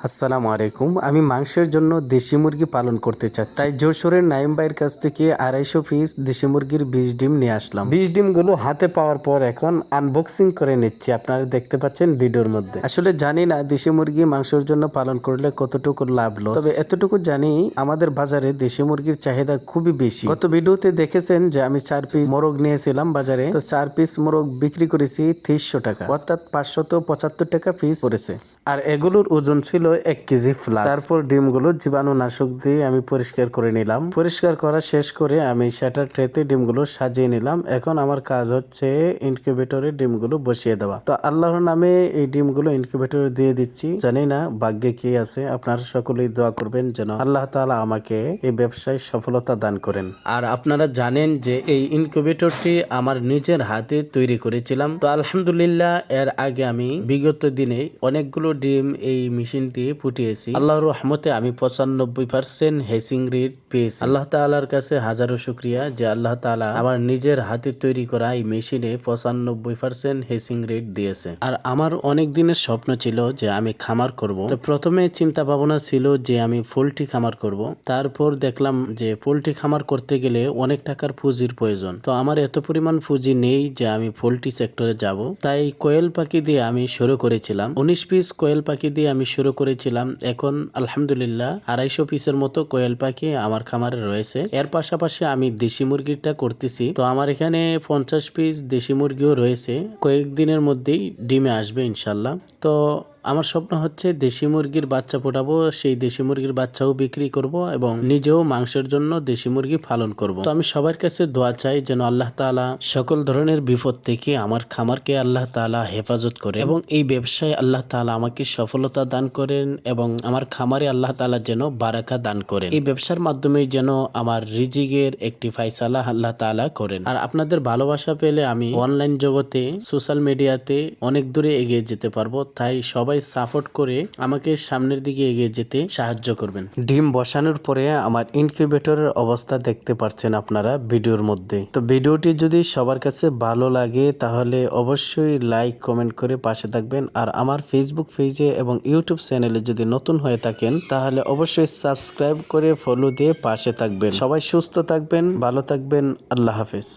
আসসালামু আলাইকুম। আমি মাংসের জন্য দেশি মুরগি পালন করতে চাচ্ছি, তাই যশোরের নাইম ভাইয়ের কাছ থেকে 250 পিস দেশি মুরগির 20 ডিম নিয়ে আসলাম। 20 ডিমগুলো হাতে পাওয়ার পর এখন আনবক্সিং করে নিচ্ছি। আপনারা দেখতে পাচ্ছেন ভিডিওর মধ্যে। আসলে জানি না দেশি মুরগি মাংসের জন্য পালন করলে কতটুকু লাভ লস, তবে এতটুকু জানি আমাদের বাজারে দেশি মুরগির চাহিদা খুবই বেশি। গত ভিডিওতে দেখেছেন যে আমি 4 পিস মোরগ নিয়েছিলাম বাজারে, তো 4 পিস মোরগ বিক্রি করেছি 2300 টাকা, অর্থাৎ 575 টাকা পিস পড়েছে। আর এগুলোর ওজন ছিল 1 কেজি প্লাস। তারপর ডিমগুলো জীবাণুনাশক দিয়ে আমি পরিষ্কার করে নিলাম। পরিষ্কার করা শেষ করে আমি সেটার ট্রেতে ডিমগুলো সাজিয়ে নিলাম। এখন আমার কাজ হচ্ছে ইনকিউবেটরে ডিমগুলো বসিয়ে দেওয়া। তো আল্লাহর নামে এই ডিমগুলো ইনকিউবেটরে দিয়ে দিচ্ছি। জানি না ভাগ্যে কি আছে, আপনারা সকলেই দোয়া করবেন যেন আল্লাহ তাআলা আমাকে এই ব্যবসায় সফলতা দান করেন। আর আপনারা জানেন যে এই ইনকিউবেটরটি আমার নিজের হাতে তৈরি করেছিলাম। তো আলহামদুলিল্লাহ এর আগে আমি বিগত দিনে অনেকগুলো ডিম এই মেশিন দিয়ে ফুটিয়েছি। আল্লাহর রহমতে আমি 95% হেসিং রেট পেয়েছি। আল্লাহ তাআলার কাছে হাজারো শুকরিয়া যে আল্লাহ তাআলা আমার নিজের হাতে তৈরি করা এই মেশিনে 95% হেসিং রেট দিয়েছে। আর আমার অনেক দিনের স্বপ্ন ছিল যে আমি খামার করব। তো প্রথমে চিন্তা ভাবনা ছিল যে আমি পোল্ট্রি খামার করব। তারপর দেখলাম যে পোল্ট্রি খামার করতে গেলে অনেক টাকার পুঁজির প্রয়োজন। তো আমার এত পরিমাণ পুঁজি নেই যে আমি পোল্ট্রি সেক্টরে যাব। তাই কোয়েল পাখি দিয়ে আমি শুরু করেছিলাম। 19 পিস কোয়েল পাখি দিয়ে আমি শুরু করেছিলাম। এখন আলহামদুলিল্লাহ 250 পিসের মতো কোয়েল পাখি আমার খামারে রয়েছে। এর পাশাপাশি আমি দেশি মুরগিটা করতেছি। তো আমার এখানে 50 পিস দেশি মুরগিও রয়েছে। কয়েকদিনের মধ্যেই ডিমে আসবে ইনশাল্লাহ। তো আমার স্বপ্ন হচ্ছে দেশি মুরগির বাচ্চা ফোটাবো, সেই দেশি মুরগির বাচ্চাও বিক্রি করব এবং নিজেও মাংসের জন্য দেশি মুরগি পালন করব। তো আমি সবার কাছে দোয়া চাই যেন আল্লাহ তাআলা সকল ধরনের বিপদ থেকে আমার খামারকে আল্লাহ তাআলা হেফাজত করে এবং এই ব্যবসায় আল্লাহ তাআলা আমাকে সফলতা দান করেন এবং আমার খামারে আল্লাহ তাআলা যেন বারাকা দান করেন। এই ব্যবসার মাধ্যমে যেন আমার রিজিকের একটি ফায়সালা আল্লাহ তাআলা করেন। আর আপনাদের ভালোবাসা পেলে আমি অনলাইন জগতে সোশ্যাল মিডিয়াতে অনেক দূরে এগিয়ে যেতে পারবো। তাই সবাই সাপোর্ট করে আমাকে সামনের দিকে এগিয়ে যেতে সাহায্য করবেন। ডিম বসানোর পরে আমার ইনকিউবেটরের অবস্থা দেখতে পাচ্ছেন আপনারা ভিডিওর মধ্যে। তো ভিডিওটি যদি সবার কাছে ভালো লাগে তাহলে অবশ্যই লাইক কমেন্ট করে পাশে থাকবেন। আর আমার ফেসবুক পেজে এবং ইউটিউব চ্যানেলে যদি নতুন হয়ে থাকেন তাহলে অবশ্যই সাবস্ক্রাইব করে ফলো দিয়ে পাশে থাকবেন। সবাই সুস্থ থাকবেন, ভালো থাকবেন। আল্লাহ হাফেজ।